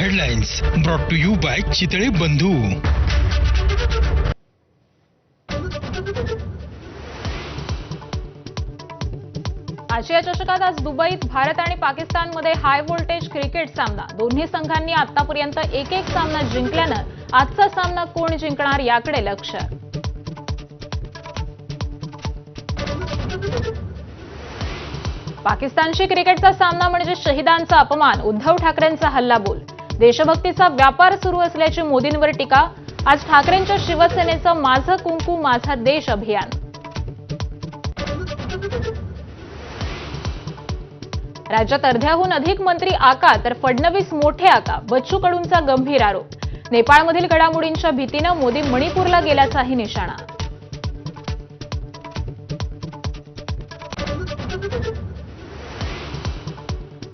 Headlines brought to you by Chitale Bandhu. आशिया चषकात आज दुबईत भारत आणि पाकिस्तानमध्ये हाय व्होल्टेज क्रिकेट सामना। दोन्ही संघांनी आतापर्यंत एक सामना जिंकल्यानं आजचा सामना कोण जिंकणार याकडे लक्ष। पाकिस्तानशी क्रिकेटचा सामना म्हणजे शहीदांचा अपमान, उद्धव ठाकरेंचा हल्लाबोल। देशभक्तीचा व्यापार सुरू असल्याची मोदींवर टीका। आज ठाकरेंच्या शिवसेनेचं माझं कुंकू माझा देश अभियान। राज्यात अर्ध्याहून अधिक मंत्री आका तर फडणवीस मोठे आका, बच्चू कडूंचा गंभीर आरोप। नेपाळमधील घडामोडींच्या भीतीनं मोदी मणिपूरला गेल्याचाही निशाणा।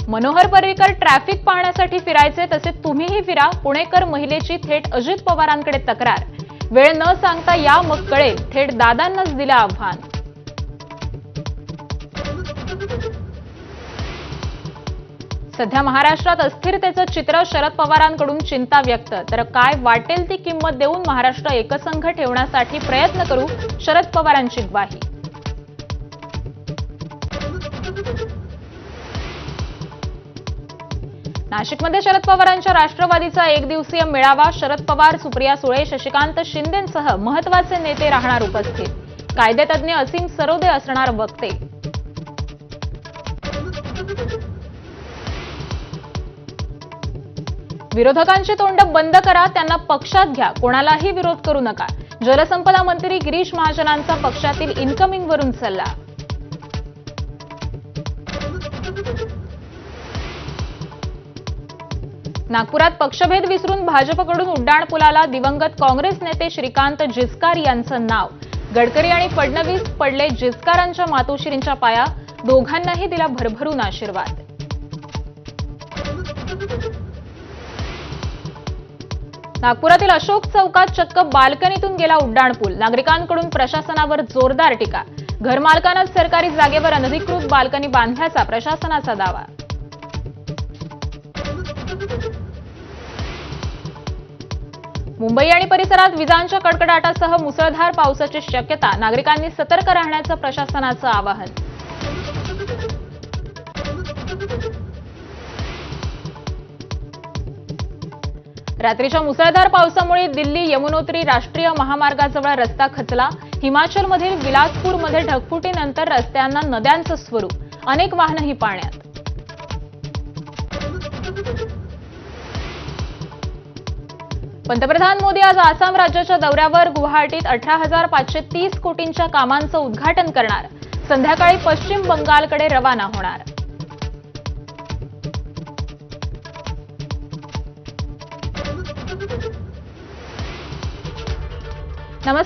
मनोहर पर्रीकर ट्रॅफिक पाहण्यासाठी फिरायचे तसे तुम्हीही फिरा, पुणेकर महिलेची थेट अजित पवारांकडे तक्रार। वेळ न सांगता या मग कळेल, थेट दादांनाच दिलं आव्हान। सध्या महाराष्ट्रात अस्थिरतेचं चित्र, शरद पवारांकडून चिंता व्यक्त। तर काय वाटेल ती किंमत देऊन महाराष्ट्र एकसंघ ठेवण्यासाठी प्रयत्न करू, शरद पवारांची ग्वाही। नाशिकमध्ये शरद पवारांच्या राष्ट्रवादीचा एक दिवसीय मेळावा। शरद पवार, सुप्रिया सुळे, शशिकांत शिंदेंसह महत्त्वाचे नेते राहणार उपस्थित। कायदेतज्ञ असीम सरोदे असणार वक्ते। विरोधकांची तोंड बंद करा, त्यांना पक्षात घ्या, कोणालाही विरोध करू नका। जलसंपदा मंत्री गिरीश महाजनांचा पक्षातील इन्कमिंगवरून सल्ला। नागपुरात पक्षभेद विसरून भाजपकडून उड्डाणपुलाला दिवंगत काँग्रेस नेते श्रीकांत जिचकार यांचं नाव। गडकरी आणि फडणवीस पडले जिचकारांच्या मातोश्रींच्या पाया, दोघांनाही दिला भरभरून आशीर्वाद। नागपुरातील अशोक चौकात चक्क बाल्कनीतून गेला उड्डाणपूल। नागरिकांकडून प्रशासनावर जोरदार टीका। घरमालकांनाच सरकारी जागेवर अनधिकृत बाल्कनी बांधल्याचा प्रशासनाचा दावा। मुंबई आणि परिसरात विजांच्या कडकडाटासह मुसळधार पावसाची शक्यता। नागरिकांनी सतर्क राहण्याचं प्रशासनाचं आवाहन। रात्रीच्या मुसळधार पावसामुळे दिल्ली यमुनोत्री राष्ट्रीय महामार्गाजवळ रस्ता खचला। हिमाचलमधील बिलासपूरमध्ये ढगफुटीनंतर रस्त्यांना नद्यांचं स्वरूप, अनेक वाहनंही पाण्यात। पंतप्रधान मोदी आज आसाम राज्याच्या दौऱ्यावर। गुवाहाटीत 18,530 कोटींच्या कामांचं उद्घाटन करणार। संध्याकाळी पश्चिम बंगालकडे रवाना होणार। नमस्कार।